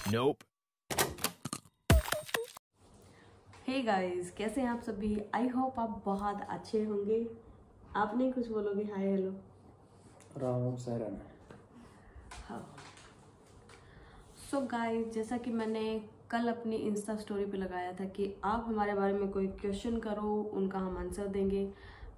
Nope. Hey guys, कैसे हैं आप सभी? आई होप आप बहुत अच्छे होंगे। आप नहीं कुछ बोलोगे? Hi hello Ram Saharan. हाँ। सो गाइस, जैसा कि मैंने कल अपनी इंस्टा स्टोरी पे लगाया था कि आप हमारे बारे में कोई क्वेश्चन करो, उनका हम आंसर देंगे।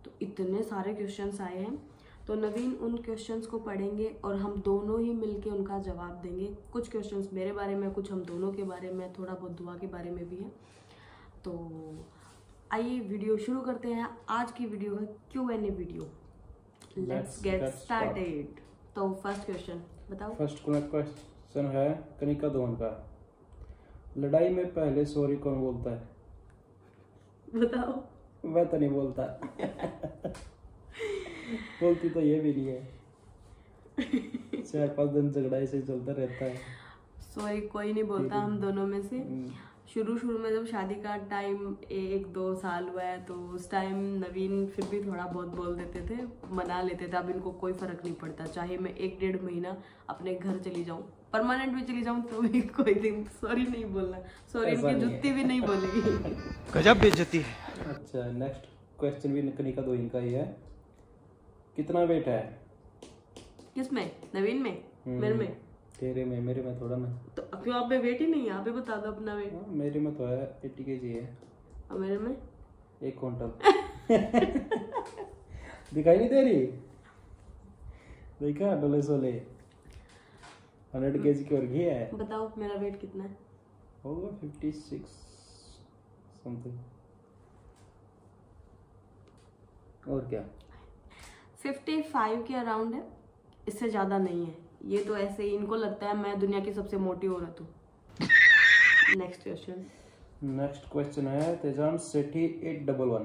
तो इतने सारे क्वेश्चंस आए हैं, तो नवीन उन क्वेश्चंस को पढ़ेंगे और हम दोनों ही मिलके उनका जवाब देंगे। कुछ क्वेश्चंस मेरे बारे में, कुछ हम दोनों के बारे में, थोड़ा बहुत दुआ के बारे में भी है। तो आइए वीडियो शुरू करते हैं। आज की वीडियो है Q&A video. Let's get started. तो फर्स्ट क्वेश्चन बताओ। फर्स्ट क्वेश्चन है कनिका दोहन का। लड़ाई में पहले सॉरी कौन बोलता है? बताओ। मैं तो नहीं बोलता। बोलती तो ये भी नहीं है। 4-5 दिन झगड़ा ऐसे चलता रहता है। सॉरी कोई नहीं बोलता हम दोनों में से। शुरू में जब शादी का टाइम 1-2 साल हुआ है, तो उस टाइम नवीन फिर भी थोड़ा बहुत बोल देते थे, मना लेते थे। अब इनको कोई फर्क नहीं पड़ता, चाहे मैं 1-1.5 महीना अपने घर चली जाऊं, परमानेंट भी चली जाऊं, तो भी कोई दिन सॉरी नहीं बोलना। सॉरी इनकी जुत्ती भी नहीं बोलेगी। गजब बेइज्जती है। अच्छा, नेक्स्ट क्वेश्चन भी कनिका दोहन का ही है। कितना वेट है? किसमें? नवीन में? मेरे में? तेरे में? मेरे में थोड़ा ना। तो क्यों आप में वेट ही नहीं है? आप ही बता दो अपना वेट। मेरे में तो है 80 kg है। और मेरे में 1 क्विंटल। दिखाई नहीं दे रही? देखा डोले सोले 100 kg की वर्गी है। बताओ मेरा वेट कितना है? होगा 56 समथिंग। और क्या? 55 के अराउंड है, इससे ज्यादा नहीं है। ये तो ऐसे ही इनको लगता है मैं दुनिया की सबसे मोटी औरत हूँ। नेक्स्ट क्वेश्चन है तेजान सेठी 811।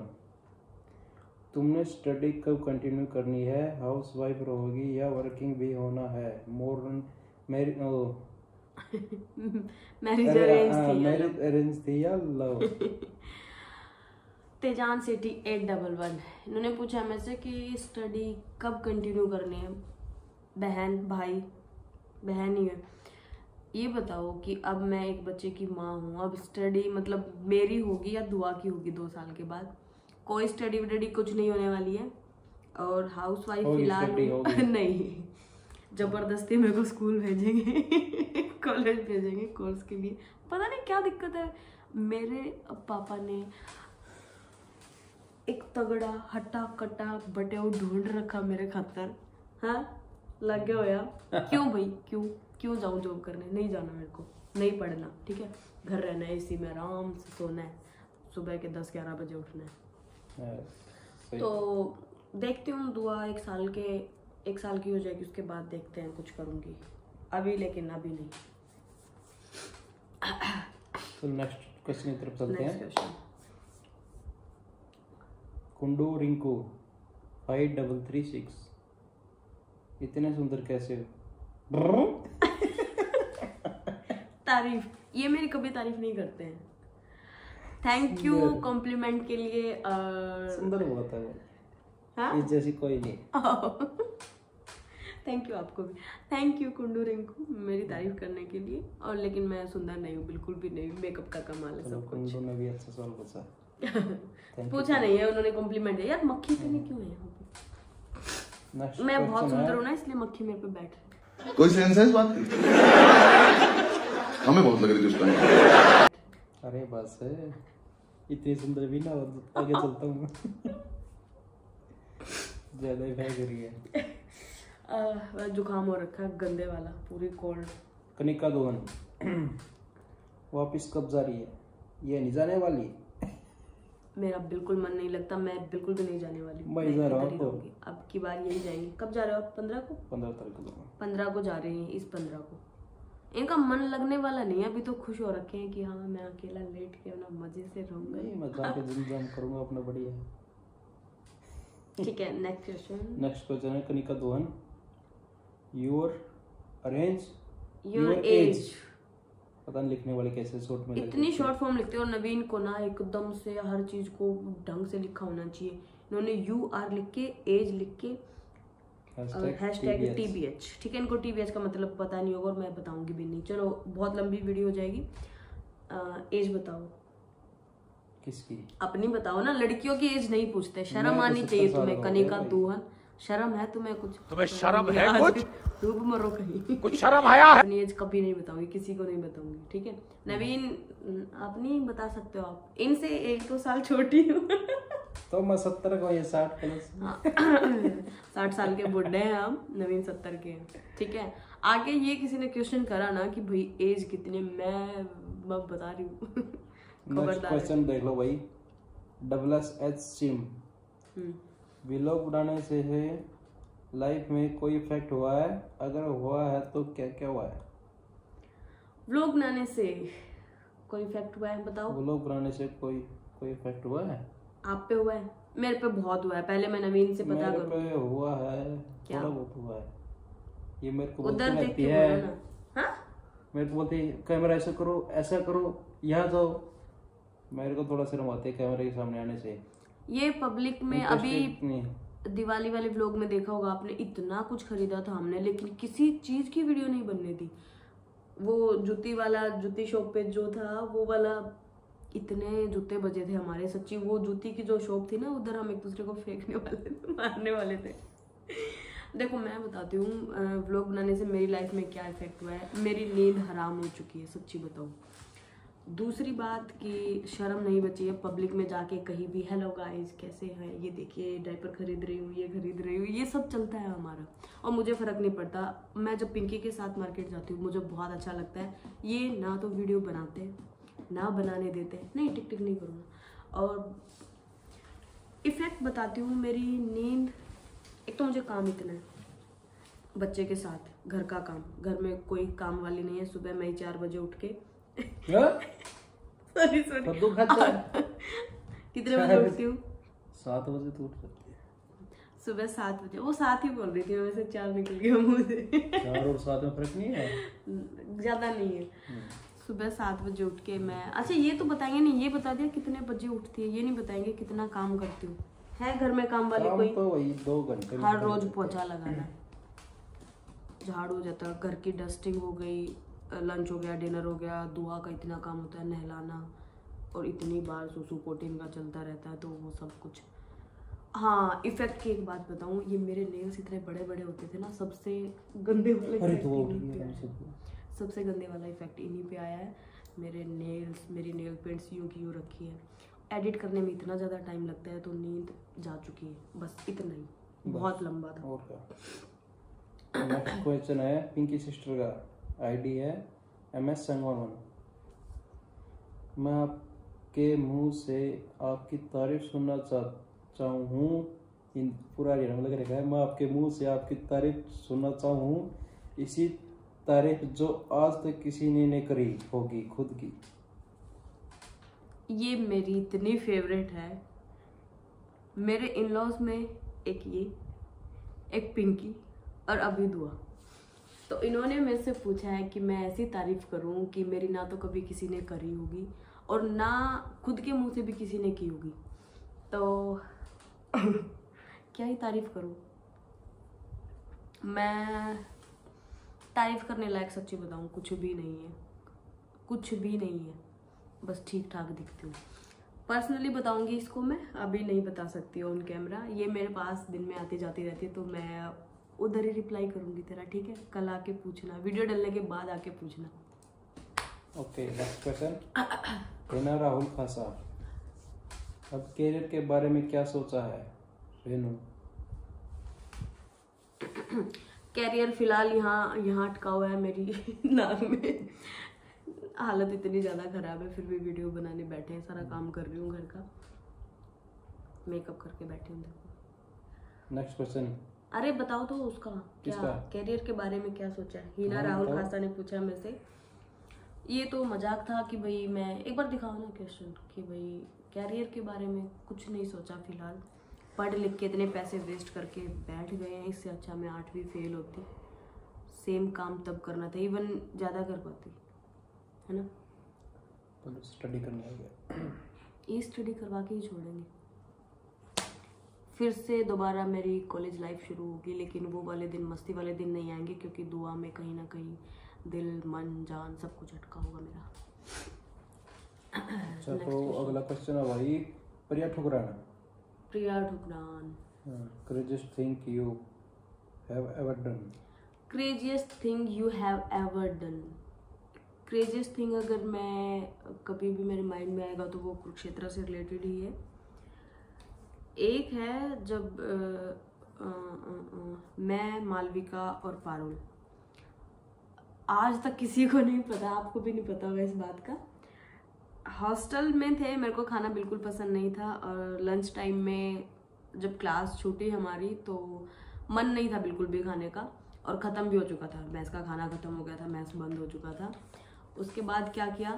तुमने स्टडी कब कंटिन्यू करनी है? हाउस वाइफ रहोगी या वर्किंग भी होना है? मैरिज अरेंज थी या लव? तेजान सेठी 811 इन्होंने पूछा मेरे से कि स्टडी कब कंटिन्यू करनी है। बहन भाई, बहन ही है। ये बताओ कि अब मैं एक बच्चे की माँ हूँ, अब स्टडी मतलब मेरी होगी या दुआ की होगी 2 साल के बाद? कोई स्टडी वडी कुछ नहीं होने वाली है। और हाउस वाइफ फिलहाल नहीं, जबरदस्ती मेरे को स्कूल भेजेंगे, कॉलेज भेजेंगे कोर्स के लिए। पता नहीं क्या दिक्कत है। मेरे पापा ने एक तगड़ा हट्टा कट्टा बटेऊ ढूंढ रखा मेरे खातर। हाँ, लग गया हो यार। क्यों भाई, क्यों जाऊं जॉब करने? नहीं जाना मेरे को, नहीं पढ़ना, ठीक है। घर रहना है, इसी में आराम से सोना है, सुबह के 10-11 बजे उठना है। तो देखती हूँ, दुआ 1 साल की हो जाएगी, उसके बाद देखते हैं कुछ करूँगी। अभी लेकिन अभी नहीं। तो नेक्स्ट क्वेश्चन की तरफ चलते हैं। क्वेश्चन। कुंडू रिंकू 5336। इतने सुंदर कैसे हो? तारीफ, ये मेरी कभी तारीफ नहीं करते हैं। थैंक यू कॉम्प्लीमेंट के लिए। सुंदर बहुत है वो। हाँ? इस जैसी कोई नहीं। थैंक यू आपको भी। थैंक यू कुंडू रिंकू मेरी तारीफ करने के लिए। और लेकिन मैं सुंदर नहीं हूँ, बिल्कुल भी नहीं। मेकअप का कमाल है सब कुछ। कुंडू ने भी अच्छा सवाल पूछा। पूछा नहीं है उन्होंने, कॉम्प्लीमेंट है। यार मक्खी से नहीं क्यों है यहाँ पे? मैं बहुत सुंदर हूँ ना, इसलिए मक्खी मेरे पे बैठ रही। कोई सेंस है इस बात की? हमें बहुत लग रही थी। अरे बस है, इतनी सुंदर भी ना, आगे चलता हूँ। ज्यादा ही फेंक रही है। जुकाम हो रखा है गंदे वाला, पूरी कोल्ड। कनिका दोहन वापिस कब जा रही है? ये नहीं जाने वाली? मेरा बिल्कुल मन नहीं लगता, मैं बिल्कुल भी नहीं जाने वाली। मैं जा रहा हूँ तो अब की बार यही जाएंगे। कब जा रहे हो आप? 15 को? 15 तारीख को। 15 को जा रहे हैं, इस 15 को। इनका मन लगने वाला नहीं है अभी, तो खुश हो रखे हैं कि हाँ मैं अकेला लेट के अपना मजे से रहूंगा। नहीं, मैं जाके जिम जाम करूंगा अपना, बढ़िया। ठीक है, नेक्स्ट क्वेश्चन है कनिका दोहन। Your age. पता नहीं लिखने वाले कैसे शॉर्ट में इतनी शॉर्ट फॉर्म लिखते हो। नवीन को ना एकदम से हर चीज को ढंग से लिखा होना चाहिए। इन्होंने UR लिख के, एज लिख के हैशटैग TBH। ठीक है, इनको TBH का मतलब पता नहीं होगा और मैं बताऊंगी भी नहीं। चलो बहुत लंबी वीडियो हो जाएगी। एज बताओ। किसकी? अपनी बताओ ना, लड़कियों की एज नहीं पूछते, शर्म मैं तो आनी 70 चाहिए साल तुम्हें। का हो कनिका गया दुहन, शर्म है तुम्हें कुछ? तुम्हें शर्म है कुछ? डूब मरो कहीं। कुछ शर्म आया है? अपनी एज कभी नहीं बताऊंगी, किसी को नहीं बताऊंगी। ठीक है नवीन, अपनी बता सकते हो आप। इनसे 1-2 साल छोटी हूँ। तो मैं 70 का, ये 60 प्लस। 60 साल के बुढ़े हैं हम, नवीन 70 के हैं। ठीक है, आगे ये किसी ने क्वेश्चन करा ना कि भाई एज कितनी, मैं बता रही हूँ। नेक्स्ट क्वेश्चन देख लो भाई। SSH सिम व्लॉग बनाने से है लाइफ में कोई इफेक्ट हुआ है? अगर हुआ है तो क्या क्या हुआ है? व्लॉग बनाने से कोई इफेक्ट हुआ है? बताओ। व्लॉग बनाने से कोई इफेक्ट हुआ है? आप पे हुआ है? मेरे पे बहुत हुआ है। पहले मैं नवीन से पता करूँ। मेरे पे हुआ है, क्या? थोड़ा बहुत हुआ है। ये मेरे को उधर देख के है बोलो ना। हाँ, मेरे को बोलती है कैमरा ऐसा करो, ऐसा करो, यहाँ जाओ। मेरे को थोड़ा शर्म आती है कैमरे के सामने आने से। ये पब्लिक में अभी नहीं। दिवाली वाले व्लॉग में देखा होगा आपने, इतना कुछ खरीदा था हमने, लेकिन किसी चीज की वीडियो नहीं बनने दी। वो जूती वाला, जूती शॉप पे जो था वो वाला, इतने जूते बजे थे हमारे सच्ची। वो जूती की जो शॉप थी ना, उधर हम एक दूसरे को फेंकने वाले थे, मारने वाले थे। देखो मैं बताती हूँ व्लॉग बनाने से मेरी लाइफ में क्या इफेक्ट हुआ है। मेरी नींद हराम हो चुकी है, सच्ची बताऊँ। दूसरी बात कि शर्म नहीं बची है पब्लिक में जाके कहीं भी, हेलो गाइस कैसे हैं, ये देखिए डायपर खरीद रही हूँ, ये खरीद रही हूँ, ये सब चलता है हमारा। और मुझे फ़र्क नहीं पड़ता। मैं जब पिंकी के साथ मार्केट जाती हूँ मुझे बहुत अच्छा लगता है। ये ना तो वीडियो बनाते ना बनाने देते। नहीं, टिक टिक नहीं करूँगा। और इफ़ेक्ट बताती हूँ, मेरी नींद, एक तो मुझे काम इतना है बच्चे के साथ, घर का काम, घर में कोई काम वाली नहीं है। सुबह मैं ही 4 बजे उठ के सॉरी कितने बजे उठती हूँ? 7 बजे तो उठ सकती है। सुबह 7 बजे, वो 7 ही बोल रही थी, वैसे 4 निकल गया मुंह से। 4 और 7 में फर्क नहीं है, ज्यादा नहीं है। सुबह 7 बजे उठ के मैं, अच्छा ये तो बताएंगे नहीं, ये बता दिया कितने बजे उठती है, ये नहीं बताएंगे कितना काम करती हूँ। है घर में काम वाली कोई? तो वही 2 घंटे हर रोज पोछा लगाना, झाड़ू हो जाता है, घर की डस्टिंग हो गई, लंच हो गया, डिनर हो गया, दुआ का इतना काम होता है, नहलाना, और इतनी बार सुसु पोटीन का चलता रहता है, तो वो सब कुछ। हाँ, इफेक्ट की एक बात बताऊँ, ये मेरे नेल्स इतने बड़े बड़े होते थे ना, सबसे गंदे वाले सबसे गंदे वाला इफेक्ट इन्हीं पे आया है। मेरे नेल्स, मेरी नेल पेंट्स यूँ की यूँ रखी है। एडिट करने में इतना ज़्यादा टाइम लगता है, तो नींद जा चुकी है, बस इतना ही, बहुत लंबा था। और क्या? नेक्स्ट क्वेश्चन है पिंकी सिस्टर का, आईडी है MS संगवान। मैं आपके मुंह से आपकी तारीफ सुनना चाहूँ हूँ। इन पूरा लग रखा है, मैं आपके मुंह से आपकी तारीफ सुनना चाहूँ, इसी तारीफ जो आज तक किसी ने नहीं करी होगी खुद की। ये मेरी इतनी फेवरेट है। मेरे इन लॉज में एक ये, एक पिंकी और अभी दुआ। तो इन्होंने मेरे से पूछा है कि मैं ऐसी तारीफ करूं कि मेरी ना तो कभी किसी ने करी होगी और ना खुद के मुंह से भी किसी ने की होगी। तो क्या ही तारीफ करूं मैं। तारीफ करने लायक सच्ची बताऊं कुछ भी नहीं है, कुछ भी नहीं है, बस ठीक ठाक दिखती हूँ। पर्सनली बताऊंगी इसको मैं, अभी नहीं बता सकती ऑन कैमरा। ये मेरे पास दिन में आती जाती रहती है, तो मैं उधर ही रिप्लाई करूंगी तेरा, ठीक है? कल आके पूछना, वीडियो डालने के बाद आके पूछना। Okay, next question. Rena Rahul Khasa, अब कैरियर के बारे में क्या सोचा है रेनू? कैरियर फिलहाल यहाँ अटका हुआ है मेरी नाक में। हालत इतनी ज़्यादा ख़राब है, फिर भी वीडियो बनाने बैठे हैं, सारा काम कर रही हूँ घर का, मेकअप करके बैठी हूँ। देखो नेक्स्ट क्वेश्चन। अरे बताओ तो उसका क्या, कैरियर के बारे में क्या सोचा है? हिना राहुल खासा ने पूछा मेरे से। ये तो मजाक था कि भाई मैं, एक बार दिखाओ ना क्वेश्चन, कि भाई कैरियर के बारे में कुछ नहीं सोचा फिलहाल। पढ़ लिख के इतने पैसे वेस्ट करके बैठ गए हैं, इससे अच्छा मैं 8वीं फेल होती, सेम काम तब करना था, इवन ज़्यादा कर पाती, है ना? तो स्टडी करने लगे, ये स्टडी करवा के ही छोड़ेंगे। फिर से दोबारा मेरी कॉलेज लाइफ शुरू होगी, लेकिन वो वाले दिन, मस्ती वाले दिन नहीं आएंगे, क्योंकि दुआ में कहीं ना कहीं दिल, मन, जान सब कुछ अटका होगा मेरा। अच्छा, तो अगला क्वेश्चन है भाई Priya Thukran. Priya Thukran, craziest thing you have ever done. Craziest thing you have ever done. Craziest thing अगर मैं कभी भी मेरे माइंड में आएगा तो वो कुरुक्षेत्र से रिलेटेड ही है। एक है जब मैं, मालविका और पारुल, आज तक किसी को नहीं पता, आपको भी नहीं पता होगा इस बात का, हॉस्टल में थे, मेरे को खाना बिल्कुल पसंद नहीं था, और लंच टाइम में जब क्लास छूटी हमारी तो मन नहीं था बिल्कुल भी खाने का, और ख़त्म भी हो चुका था, मैस का खाना ख़त्म हो गया था, मैस बंद हो चुका था। उसके बाद क्या किया,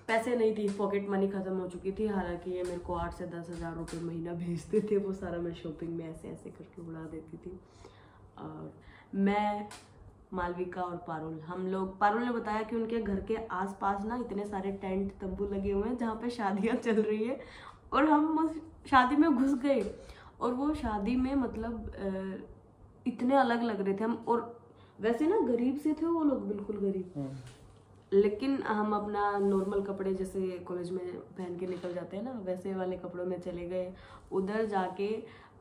पैसे नहीं थी, पॉकेट मनी ख़त्म हो चुकी थी, हालांकि ये मेरे को 8 से 10 हज़ार रुपये महीना भेजते थे, वो सारा मैं शॉपिंग में ऐसे ऐसे करके उड़ा देती थी। और मैं, मालविका और पारुल, हम लोग, पारुल ने बताया कि उनके घर के आसपास ना इतने सारे टेंट तंबू लगे हुए हैं जहाँ पे शादियाँ चल रही है, और हम उस शादी में घुस गए, और वो शादी में मतलब इतने अलग लग रहे थे हम, और वैसे ना गरीब से थे वो लोग, बिल्कुल गरीब, लेकिन हम अपना नॉर्मल कपड़े जैसे कॉलेज में पहन के निकल जाते हैं ना, वैसे वाले कपड़ों में चले गए। उधर जाके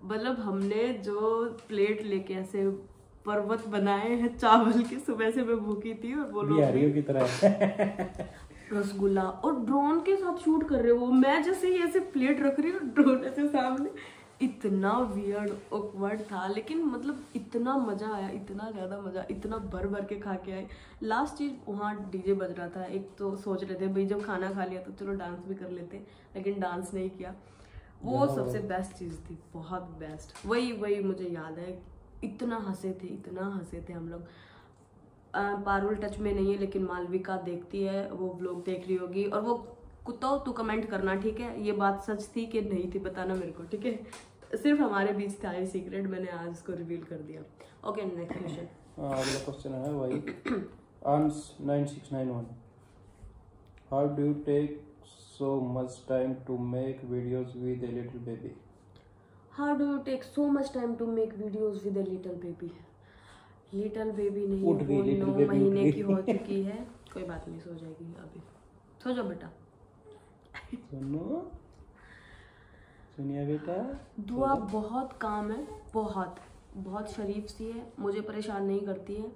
मतलब हमने जो प्लेट लेके ऐसे पर्वत बनाए हैं चावल के, सुबह से मैं भूखी थी, और वो लोग की तरह रसगुल्ला, और ड्रोन के साथ शूट कर रहे हो, मैं जैसे ही ऐसे प्लेट रख रही हूँ, ड्रोन ऐसे सामने, इतना वियर्ड ऑकवर्ड था, लेकिन मतलब इतना मजा आया, इतना ज्यादा मजा, इतना भर भर के खा के आए। लास्ट चीज वहाँ डीजे बज रहा था, एक तो सोच रहे थे भाई जब खाना खा लिया तो चलो डांस भी कर लेते, लेकिन डांस नहीं किया, वो सबसे बेस्ट चीज थी, बहुत बेस्ट। वही मुझे याद है, इतना हंसे थे हम लोग। पारुल टच में नहीं है, लेकिन मालविका देखती है, वो व्लॉग देख रही होगी, और वो कुत्तो तू कमेंट करना, ठीक है, ये बात सच थी कि नहीं थी बताना मेरे को, ठीक है, सिर्फ हमारे बीच था ये सीक्रेट, मैंने आज इसको रिवील कर दिया। Okay, next question. अगला क्वेश्चन है भाई आंस 9691, how do you take so much time to make videos with a little baby. How do you take so much time to make videos with a little baby. Little baby नहीं, वो 9 महीने की हो चुकी है, कोई बात नहीं, सो जाएगी अभी, सो जाओ बेटा। सुनिए बेटा, दुआ बहुत काम है, बहुत शरीफ सी है, मुझे परेशान नहीं करती है।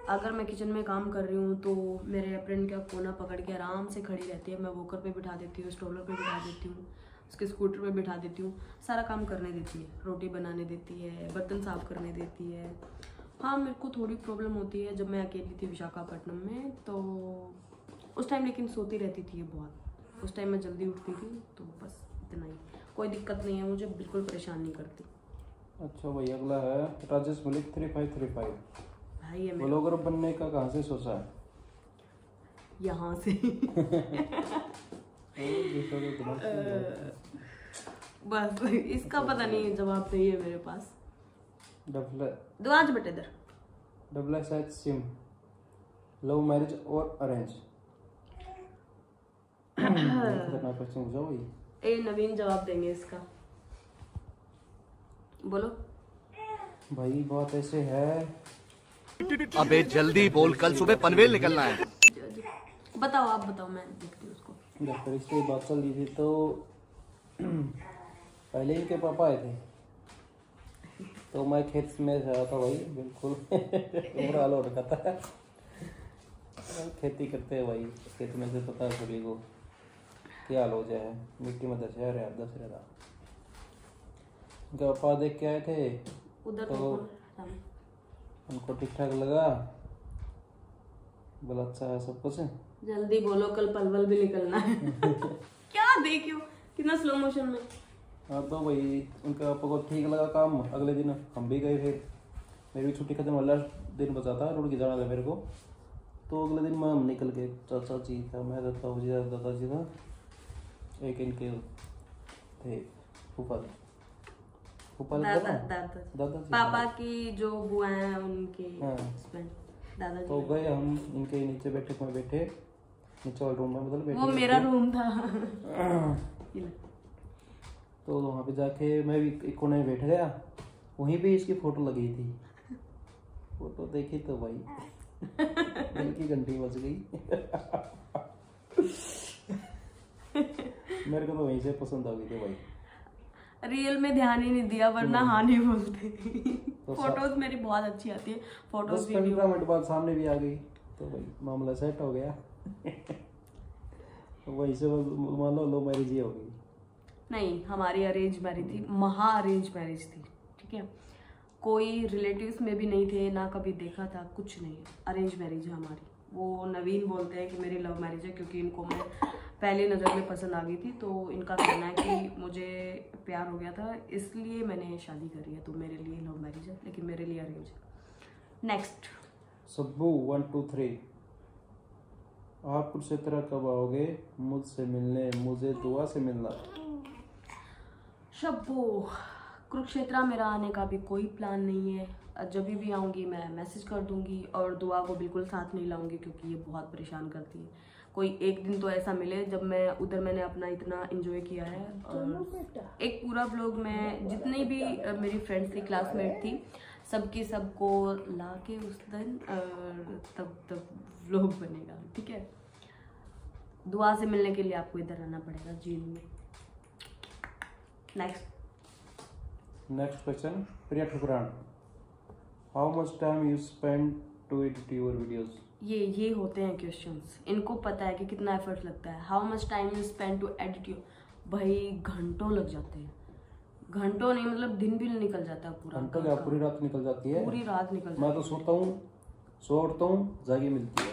अगर मैं किचन में काम कर रही हूँ तो मेरे अप्रेन का कोना पकड़ के आराम से खड़ी रहती है, मैं वोकर पे बिठा देती हूँ, स्टोलर पे बिठा देती हूँ, उसके स्कूटर पे बिठा देती हूँ, सारा काम करने देती है, रोटी बनाने देती है, बर्तन साफ करने देती है। हाँ, मेरे को थोड़ी प्रॉब्लम होती है जब मैं अकेली थी विशाखापट्टनम में, तो उस टाइम लेकिन सोती रहती थी ये बहुत, उस टाइम मैं जल्दी उठती थी, तो बस इतना ही, कोई दिक्कत नहीं है, मुझे बिल्कुल परेशान नहीं करती। अच्छा भाई, अगला है राजेश मलिक 3535, भाई ये ब्लॉगर बनने का कहाँ से सोचा है। यहाँ से बस इसका पता नहीं है, जवाब नहीं है मेरे पास। बेटे इधर डबल सिम, लव मैरिज और अरेंज। खतरनाक क्वेश्चन पूछा भाई। ए नवीन जवाब देंगे इसका, बोलो भाई। बात ऐसे है, अबे जल्दी बोल, कल सुबह पनवेल निकलना है। बताओ, आप बताओ, मैं देखती हूँ उसको। जब रिश्ते की बात चल रही थी तो पहले इनके पापा आए थे, तो मैं खेत में रहा था भाई, बिल्कुल बुरा हाल हो रखा था। खेती करते हैं भाई खेत में, से पता है सभी को क्या हाल हो जाए, मिट्टी में दस है दस रहा। उनके पापा देख के आए थे उधर तो उनको ठीक ठाक लगा, बोला अच्छा है सब कुछ। जल्दी बोलो, कल पलवल भी निकलना है। क्या देखियो कितना स्लो मोशन में। हाँ, तो भाई उनके पापा को ठीक लगा काम। अगले दिन हम भी गए, फिर मेरी भी छुट्टी खत्म, वाला दिन बचा था, रुड़की जाना था मेरे को। तो अगले दिन हम निकल गए, चाचा जी था, मैं दादा जी, दादाजी था, एक इनके थे फूफा दादा पापा की जो बुआ हैं उनके हस्बैंड दादाजी। तो गए हम, इनके नीचे बैठे, मैं बैठे नीचे वाले रूम में, मतलब वो मेरा रूम था। तो वहाँ पे जाके मैं भी एक कोने में बैठ गया, वहीं पे इसकी फोटो लगी थी। फोटो देखी तो भाई दिल की घंटी बज गई। मेरे को तो वहीं से पसंद आ गई थी भाई। रियल में ध्यान ही नहीं दिया, वरना हाँ नहीं बोलते। तो फोटोज मेरी बहुत अच्छी आती है, फोटोज 10-15 मिनट बाद सामने भी आ गई, तो भाई मामला सेट हो गया। तो वहीं से मान लो मैरिज ही हो गई। नहीं, हमारी अरेंज मैरिज थी, महा अरेंज मैरिज थी, ठीक है। कोई रिलेटिव्स में भी नहीं थे, ना कभी देखा था, कुछ नहीं, अरेंज मैरिज है हमारी। वो नवीन बोलते हैं कि मेरी लव मैरिज है, क्योंकि इनको मैं पहली नज़र में पसंद आ गई थी। तो इनका कहना है कि मुझे प्यार हो गया था, इसलिए मैंने शादी करी है। तो मेरे लिए लव मैरिज है, लेकिन मेरे लिए अरेंज है। नेक्स्ट सब्बू 1 2 3, आप कुरुक्षेत्र कब आओगे मुझसे मिलने, मुझे दुआ से मिलना। शब्बो, कुरुक्षेत्र मेरा आने का भी कोई प्लान नहीं है। जब भी आऊँगी मैं मैसेज कर दूंगी, और दुआ को बिल्कुल साथ नहीं लाऊंगी, क्योंकि ये बहुत परेशान करती है। कोई एक दिन तो ऐसा मिले जब मैं उधर मैंने अपना इतना एंजॉय किया है। और एक पूरा व्लॉग में जितनी भी मेरी फ्रेंड्स थी, क्लासमेट थी, सबकी सबको ला के उस दिन तब व्लॉग बनेगा, ठीक है। दुआ से मिलने के लिए आपको इधर आना पड़ेगा जीन में। Next question, Priya Thukran, how much time you spend to edit your videos. ये होते हैं क्वेश्चंस, इनको पता है कि कितना एफर्ट लगता है। How much time you spend to edit your, भाई घंटों लग जाते हैं। घंटों नहीं, मतलब दिन भी निकल जाता है पूरा। घंटों क्या, पूरी रात निकल जाती है। पूरी रात निकल जाती मैं तो सोता हूँ, सो उठता हूँ, जागी मिलती है।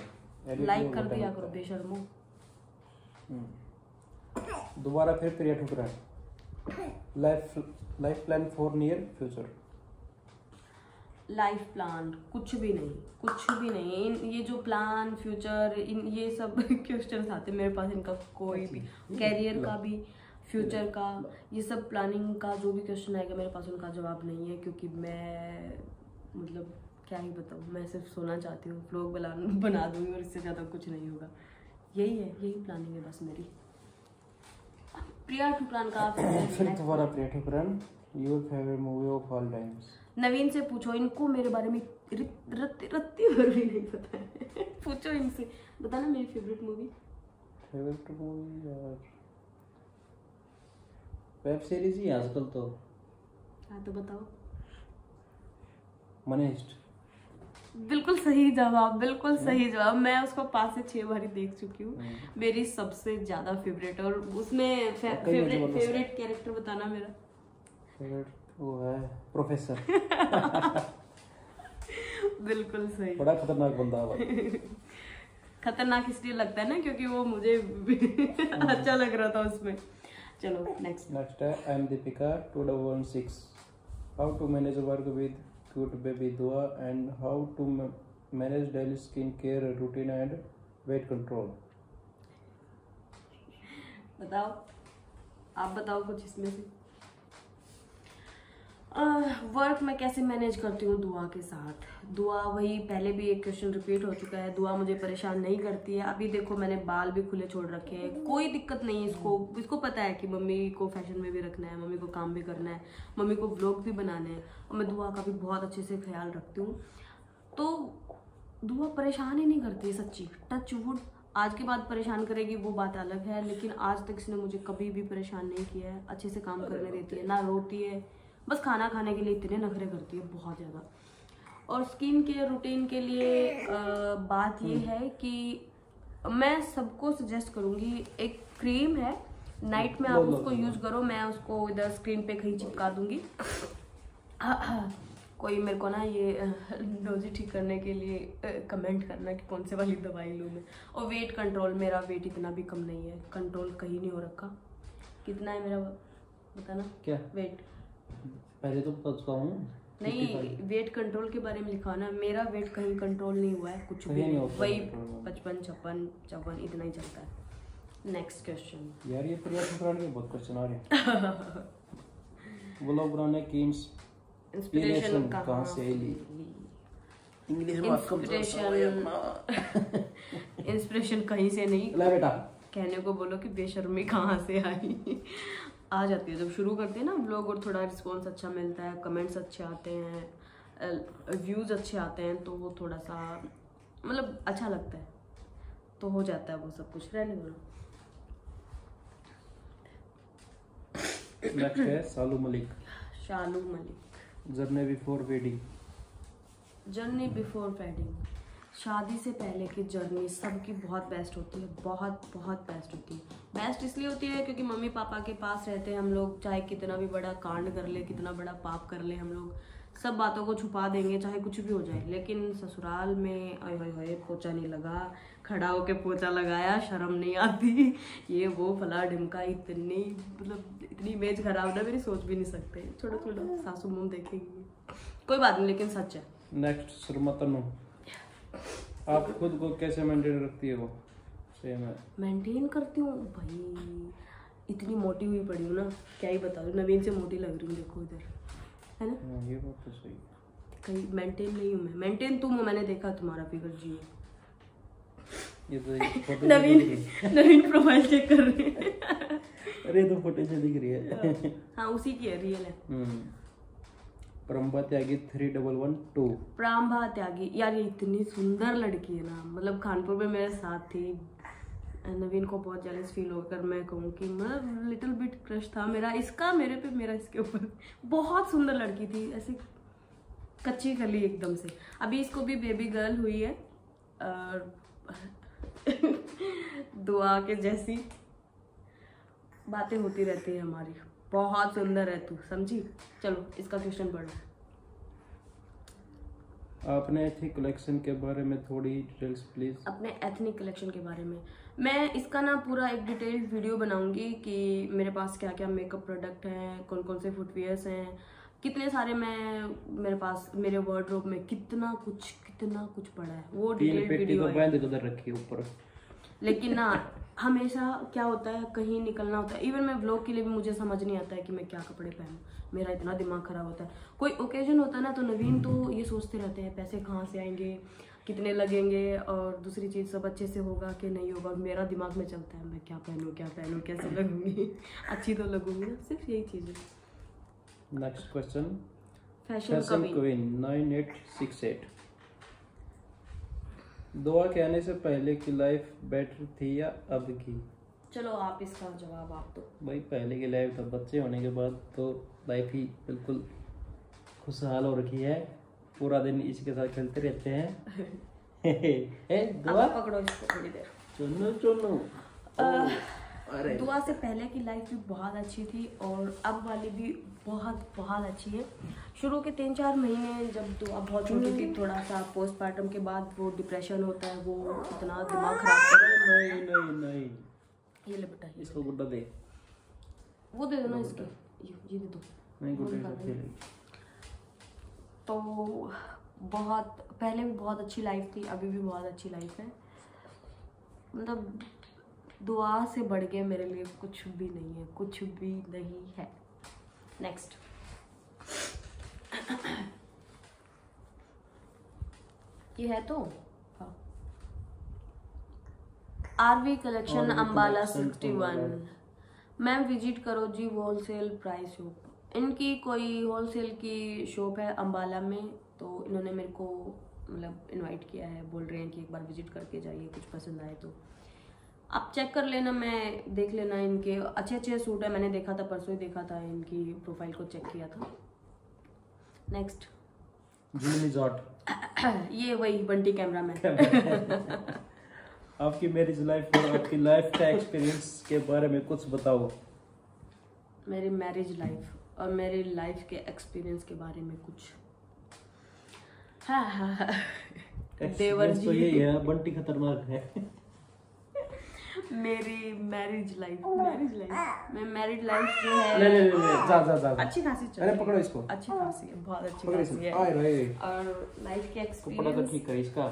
लाइक कर दिया करो बेशर्मो। दोबारा फिर Priya Thukran, life plan for near future. Life plan कुछ भी नहीं। ये जो प्लान फ्यूचर, ये सब क्वेश्चंस आते हैं मेरे पास, इनका कोई भी कैरियर का भी, फ्यूचर का, ये सब प्लानिंग का जो भी क्वेश्चन आएगा मेरे पास उनका जवाब नहीं है। क्योंकि मैं मतलब क्या ही बताऊँ, मैं सिर्फ सोना चाहती हूँ, व्लॉग बना दूंगी और इससे ज़्यादा कुछ नहीं होगा। यही प्लानिंग है बस मेरी। प्रिया ठुकरान का फिर दोबारा Priya Thukran, your favourite movie of all times. Naveen से पूछो, इनको मेरे बारे में रत्ती भर भी नहीं पता है। पूछो इनसे, बताना मेरी फेवरेट मूवी यार, वेब सीरीज ही आजकल तो। हाँ तो बताओ। मनीस्ट। बिल्कुल सही जवाब, बिल्कुल सही जवाब। मैं उसको 5 से 6 बार देख चुकी हूँ। मेरी सबसे ज्यादा फेवरेट, और उसमें फेवरेट कैरेक्टर बताना मेरा। फेवरेट वो है प्रोफेसर। बिल्कुल सही। बड़ा खतरनाक बंदा है। खतरनाक इसलिए लगता है ना क्योंकि वो मुझे अच्छा लग रहा था उसमें। चलो नेक्स्ट है, I am Deepika 2016, how to manage work with cute baby Dua and how to manage daily skin care routine and weight control. बताओ, आप बताओ कुछ इसमें से। वर्क मैं कैसे मैनेज करती हूँ दुआ के साथ। दुआ, वही पहले भी एक क्वेश्चन रिपीट हो चुका है, दुआ मुझे परेशान नहीं करती है। अभी देखो मैंने बाल भी खुले छोड़ रखे हैं, कोई दिक्कत नहीं है इसको पता है कि मम्मी को फैशन में भी रखना है, मम्मी को काम भी करना है, मम्मी को व्लॉग भी बनाने हैं, और मैं दुआ का भी बहुत अच्छे से ख्याल रखती हूँ। तो दुआ परेशान ही नहीं करती, सच्ची टच वुड। आज के बाद परेशान करेगी वो बात अलग है, लेकिन आज तक इसने मुझे कभी भी परेशान नहीं किया है। अच्छे से काम करने देती है, ना रोती है, बस खाना खाने के लिए इतने नखरे करती है बहुत ज़्यादा। और स्किन केयर रूटीन के लिए बात ये है कि मैं सबको सजेस्ट करूँगी, एक क्रीम है, नाइट में आप उसको यूज़ करो। मैं उसको इधर स्क्रीन पे कहीं चिपका दूँगी। कोई मेरे को ना ये नोजी ठीक करने के लिए कमेंट करना कि कौन से वाली दवाई लूँ मैं। और वेट कंट्रोल, मेरा वेट इतना भी कम नहीं है, कंट्रोल कहीं नहीं हो रखा। कितना है मेरा बताना क्या वेट? पहले तो बता चुका हूँ। नहीं, वेट कंट्रोल के बारे में लिखा ना, मेरा वेट कहीं कंट्रोल नहीं हुआ है, कुछ भी नहीं, वही 55, 56, 54 इतना ही चलता है। Next question. यार ये प्रिया ठुकरान के बहुत क्वेश्चन आ रहे हैं। व्लॉग बनाने की इंस्पिरेशन कहाँ से ली? इंग्लिश में इंस्पिरेशन कहीं से नहीं, कहने को बोलो कि बेशर्मी कहाँ से आई। आ जाती है जब शुरू करते हैं ना व्लॉग, और थोड़ा रिस्पॉन्स अच्छा मिलता है, कमेंट्स अच्छे आते हैं, व्यूज़ अच्छे आते हैं, तो वो थोड़ा सा मतलब अच्छा लगता है, तो हो जाता है वो सब कुछ। रहने दो। नेक्स्ट है Shalu Malik. Shalu Malik. Journey before wedding. Journey before wedding, शादी से पहले की जर्नी सबकी बहुत बेस्ट होती है, बहुत बहुत बेस्ट होती है। बेस्ट इसलिए होती है क्योंकि मम्मी पापा के पास रहते हैं हम लोग, चाहे कितना भी बड़ा कांड कर ले, कितना बड़ा पाप कर ले, हम लोग सब बातों को छुपा देंगे, चाहे कुछ भी हो जाए। लेकिन ससुराल में आए हाय हाय, पोछा नहीं लगा, खड़ा होके पोछा लगाया, शर्म नहीं आती, ये वो फला ढिमका, इतनी मतलब इतनी इमेज खराब ना, मेरी सोच भी नहीं सकते। छोटा छोटा सासू मुंह देखेंगी, कोई बात नहीं, लेकिन सच है। नेक्स्ट सुरमा तनु। आप खुद को कैसे मेंटेन रखती हो? सेम है। मेंटेन करती हूँ भाई, इतनी मोटी हुई पड़ी हूँ ना, क्या ही बता दूँ, नवीन से मोटी लग रही हूँ, देखो इधर, है ना। ये बात तो सही है। कहीं मेंटेन नहीं हूँ मैं, मेंटेन तुम हो, मैंने देखा तुम्हारा फिगर जी। ये तो फोटो नवीन प्रोफाइल चेक कर रहे हैं। अरे तो फोटो से दिख रही है। हाँ उसी की है, रियल है। प्रम्भा त्यागी 3112। प्रांभा त्यागी, यार ये इतनी सुंदर लड़की है ना, मतलब कानपुर में मेरे साथ थी। नवीन को बहुत जेलस फील होकर मैं कहूँ कि मतलब लिटिल बिट क्रश था मेरा इसका मेरे पे, मेरा इसके ऊपर। बहुत सुंदर लड़की थी, ऐसी कच्ची कली एकदम से। अभी इसको भी बेबी गर्ल हुई है, और दुआ के जैसी बातें होती रहती है हमारी। बहुत सुंदर है तू, समझी। चलो इसका क्वेश्चन पढ़ो। आपने एथनिक कलेक्शन के बारे में थोड़ी डिटेल्स प्लीज। अपने एथनिक कलेक्शन के बारे में मैं इसका ना पूरा एक डिटेल्ड वीडियो बनाऊंगी कि मेरे पास क्या क्या मेकअप प्रोडक्ट हैं, कौन कौन से फुटवियर्स हैं, कितने सारे मेरे पास मेरे वार्डरोब में कितना कुछ पड़ा है, वो डिटेल्ड वीडियो है। बांध के रखी ऊपर। लेकिन ना हमेशा क्या होता है, कहीं निकलना होता है, इवन मैं व्लॉग के लिए भी मुझे समझ नहीं आता है कि मैं क्या कपड़े पहनूं, मेरा इतना दिमाग खराब होता है। कोई ओकेजन होता है ना, तो नवीन तो ये सोचते रहते हैं पैसे कहाँ से आएंगे, कितने लगेंगे, और दूसरी चीज़ सब अच्छे से होगा कि नहीं होगा। मेरा दिमाग में चलता है मैं क्या पहनूं, कैसे लगूंगी, अच्छी तो लगूंगी ना, सिर्फ यही चीज़ है। Next question. Fashion queen 9868। दुआ के आने से पहले की लाइफ बेटर थी या अब की? चलो आप इसका जवाब आप दो। भाई पहले की लाइफ तो, बच्चे होने के बाद तो लाइफ ही बिल्कुल खुशहाल हो रखी है, पूरा दिन इसके साथ खेलते रहते हैं। दुआ पकड़ो इसको थोड़ी देर। चुनो अरे दुआ से पहले की लाइफ भी बहुत अच्छी थी, और अब वाली भी बहुत अच्छी है। शुरू के 3-4 महीने जब दुआ बहुत छोटी थी, थोड़ा सा पोस्टमार्टम के बाद वो डिप्रेशन होता है, वो इतना दिमाग खराब कर रहा है। नहीं ये ले बेटा, इसको गुड्डा दे, वो दे दो ना इसके, ये दे दो। नहीं गुड्डा खेलेगी। तो बहुत पहले भी बहुत अच्छी लाइफ थी, अभी भी बहुत अच्छी लाइफ है। मतलब दुआ से बढ़ के मेरे लिए कुछ भी नहीं है, कुछ भी नहीं है। नेक्स्ट। ये है तो हाँ। RV collection Ambala 61। Ma'am visit करो जी होलसेल प्राइस शॉप। इनकी कोई होलसेल की शॉप है अंबाला में, तो इन्होंने मेरे को मतलब इनवाइट किया है, बोल रहे हैं कि एक बार विजिट करके जाइए, कुछ पसंद आए तो आप चेक कर लेना, मैं देख लेना। इनके अच्छे सूट है, मैंने देखा था, परसों ही देखा था, इनकी प्रोफाइल को चेक किया था। नेक्स्ट। ये वही बंटी कैमरामैन। आपकी मैरिज लाइफ और आपकी लाइफ का एक्सपीरियंस के बारे में कुछ बताओ। मेरी मैरिज लाइफ और मेरी लाइफ के एक्सपीरियंस के बारे में कुछ। हाँ। देवर जी तो यही है, बंटी खतरनाक है। मेरी मैरिज लाइफ मैं मैरिड लाइफ जो है ले जा अच्छी खासी चल अरे पकड़ो इसको, अच्छी खासी है, बहुत अच्छी खासी है। और लाइफ के एक्सपीरियंस तो ठीक है इसका।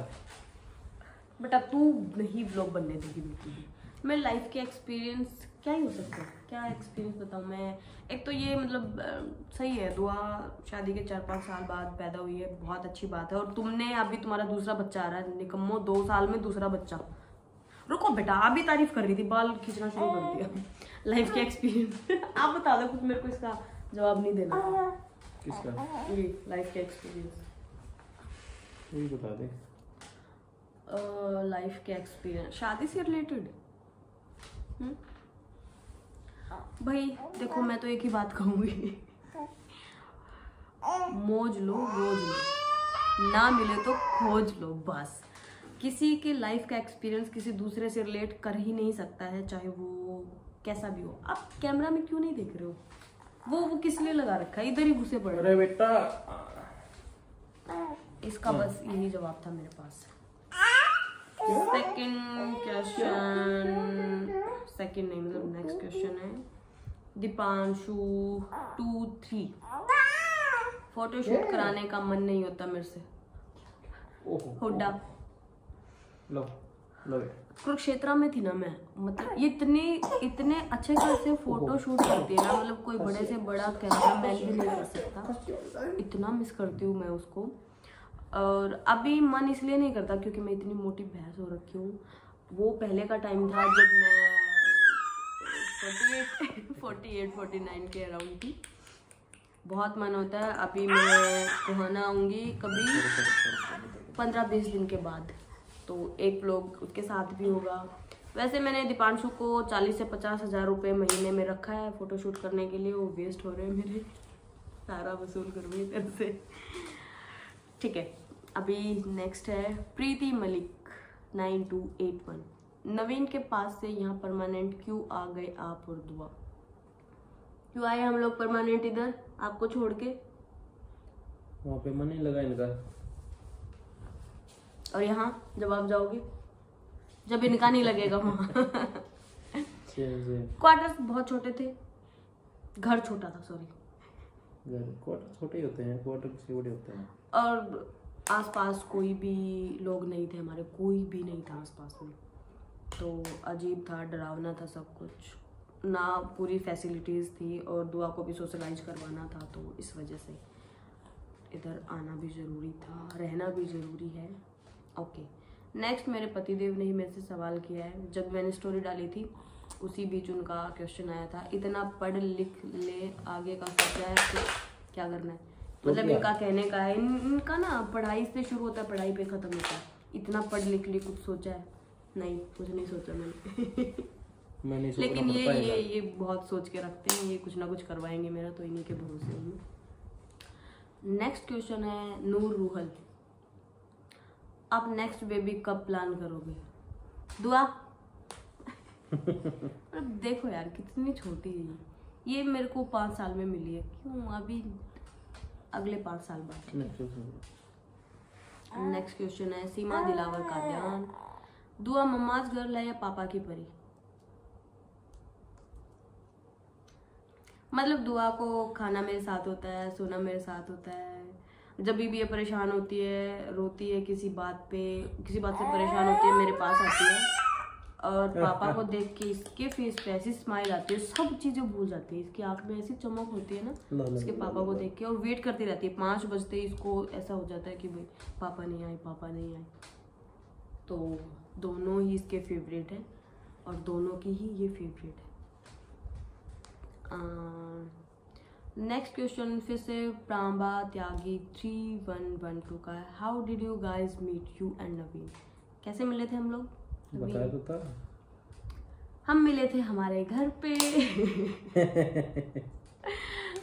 बट अब तू नहीं व्लॉग बनने देगी बिल्कुल भी। मैं लाइफ के एक्सपीरियंस क्या ही हो सकता है, क्या एक्सपीरियंस बताऊँ मैं। एक तो ये मतलब सही है, दुआ शादी के 4-5 साल बाद पैदा हुई है, बहुत अच्छी बात है। और तुमने अभी तुम्हारा दूसरा बच्चा आ रहा है, निकम्मो 2 साल में दूसरा बच्चा, रुको बेटा, आप भी तारीफ कर रही थी, बाल खींचना शुरू कर दिया। लाइफ के एक्सपीरियंस आप बता दो कुछ, मेरे को इसका जवाब नहीं देना। किसका? ये लाइफ के एक्सपीरियंस, यही बता दे। लाइफ के एक्सपीरियंस शादी से रिलेटेड। भाई देखो, मैं तो एक ही बात कहूंगी, मौज लो, रोज लो, ना मिले तो खोज लो बस। किसी के लाइफ का एक्सपीरियंस किसी दूसरे से रिलेट कर ही नहीं सकता है, चाहे वो कैसा भी हो। आप कैमरा में क्यों नहीं देख रहे हो? वो किस लिए लगा रखा है? इधर ही घुसे पड़े। अरे बेटा, इसका बस यही जवाब था मेरे पास। सेकंड क्वेश्चन, सेकंड नहीं मतलब नेक्स्ट क्वेश्चन है दीपांशु 23। फोटोशूट कराने का मन नहीं होता मेरे से। हुड्डा लो लो। कुरुक्षेत्र में थी ना मैं, मतलब ये इतने अच्छे से फोटो शूट करती है ना, मतलब कोई बड़े से बड़ा कैमरा मैन भी नहीं कर सकता। इतना मिस करती हूँ मैं उसको। और अभी मन इसलिए नहीं करता क्योंकि मैं इतनी मोटी भैंस हो रखी हूँ। वो पहले का टाइम था जब मैं 48-49 के अराउंड थी। बहुत मन होता है। अभी मैं कोहाना आऊँगी कभी 15-20 दिन के बाद, तो एक लोग उसके साथ भी होगा। वैसे मैंने दीपांशु को 40 से 50 हज़ार रुपये महीने में रखा है फ़ोटोशूट करने के लिए। वो वेस्ट हो रहे हैं मेरे, सारा वसूल करूँगी तेरे से। ठीक है, अभी नेक्स्ट है प्रीति मलिक 9281। नवीन के पास से यहाँ परमानेंट क्यों आ गए आप और दुआ? क्यों आए हम लोग परमानेंट इधर आपको छोड़ के? वहाँ पे मन नहीं लगा इनका। और यहाँ जब आप जाओगे, जब इनका नहीं लगेगा वहाँ। क्वार्टर्स बहुत छोटे थे, घर छोटा था, सॉरी। क्वार्टर छोटे ही होते हैं, क्वार्टर किसी बड़े होते हैं। और आसपास कोई भी लोग नहीं थे हमारे, कोई भी नहीं था आसपास में। तो अजीब था, डरावना था सब कुछ, ना पूरी फैसिलिटीज़ थी। और दुआ को भी सोशलाइज करवाना था, तो इस वजह से इधर आना भी ज़रूरी था, रहना भी ज़रूरी है। ओके, नेक्स्ट मेरे पतिदेव ने ही मेरे से सवाल किया है। जब मैंने स्टोरी डाली थी उसी बीच उनका क्वेश्चन आया था, इतना पढ़ लिख ले आगे का सोचा है तो क्या करना है? मतलब इनका कहने का है, इनका ना पढ़ाई से शुरू होता है, पढ़ाई पे ख़त्म होता है। इतना पढ़ लिख ले कुछ सोचा है? नहीं, कुछ नहीं सोचा मैंने। लेकिन ये बहुत सोच के रखते हैं, ये कुछ ना कुछ करवाएंगे मेरा, तो इन्हीं के भरोसे हूँ। नेक्स्ट क्वेश्चन है नूर रूहल, आप नेक्स्ट बेबी कब प्लान करोगे? दुआ। देखो यार कितनी छोटी है ये मेरे को 5 साल में मिली है, क्यों अभी अगले 5 साल बाद। नेक्स्ट क्वेश्चन है सीमा दिलावर का ध्यान, दुआ मम्माज गर्ल है या पापा की परी? मतलब दुआ को खाना मेरे साथ होता है, सोना मेरे साथ होता है। जब भी ये परेशान होती है, रोती है किसी बात से परेशान होती है, मेरे पास आती है। और पापा को देख के इसके फेस पे ऐसी स्माइल आती है, सब चीजें भूल जाती है, इसकी आंख में ऐसी चमक होती है ना इसके पापा को देख के। और वेट करती रहती है, 5 बजते ही इसको ऐसा हो जाता है कि भाई पापा नहीं आए, पापा नहीं आए। तो दोनों ही इसके फेवरेट है और दोनों की ही ये फेवरेट है। नेक्स्ट क्वेश्चन फिर से प्रांबा त्यागी 3112 का है, how did you guys meet you and Naveen? कैसे मिले थे हम लोग? बताया तो था, हम मिले थे हमारे घर पे।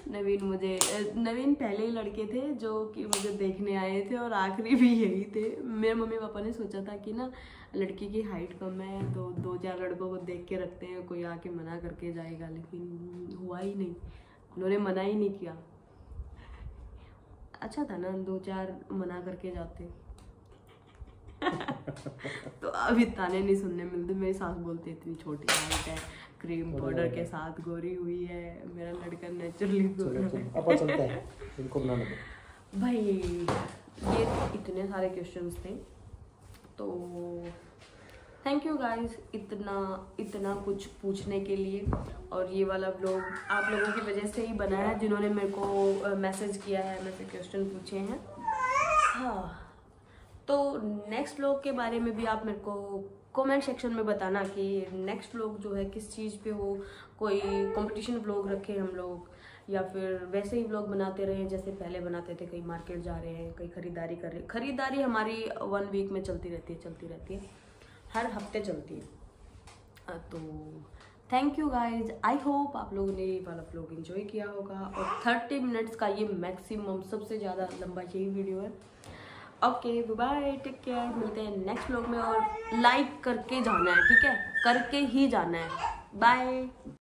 नवीन पहले ही लड़के थे जो कि मुझे देखने आए थे और आखिरी भी यही थे। मेरे मम्मी पापा ने सोचा था कि ना लड़की की हाइट कम है तो 2-4 लड़कों को देख के रखते हैं, कोई आके मना करके जाएगा, लेकिन हुआ ही नहीं, उन्होंने मना ही नहीं किया। अच्छा था ना 2-4 मना करके जाते। तो अभी ताने नहीं सुनने मिलते। मेरी सास बोलती है इतनी छोटी हाइट है, क्रीम पाउडर के साथ गोरी हुई है, मेरा लड़का नेचुरली भाई। ये इतने सारे क्वेश्चंस थे, तो थैंक यू गाइस इतना कुछ पूछने के लिए। और ये वाला व्लॉग आप लोगों की वजह से ही बना है, जिन्होंने मेरे को मैसेज किया है, मेरे से क्वेश्चन पूछे हैं। हाँ, तो तो नेक्स्ट व्लॉग के बारे में भी आप मेरे को कमेंट सेक्शन में बताना कि नेक्स्ट व्लॉग जो है किस चीज़ पे हो, कोई कंपटीशन व्लॉग रखें हम लोग, या फिर वैसे ही व्लॉग बनाते रहे जैसे पहले बनाते थे, कहीं मार्केट जा रहे हैं, कहीं खरीदारी कर रहे हैं। खरीदारी हमारी 1 वीक में चलती रहती है, हर हफ्ते चलती है। तो thank you guys, I hope आप लोगों ने ये वाला व्लॉग एंजॉय किया होगा। और 30 मिनट्स का ये मैक्सिमम सबसे ज़्यादा लंबा यही वीडियो है। ओके बाय, टेक केयर, मिलते हैं नेक्स्ट व्लॉग में। और लाइक करके जाना है, ठीक है, करके ही जाना है। बाय।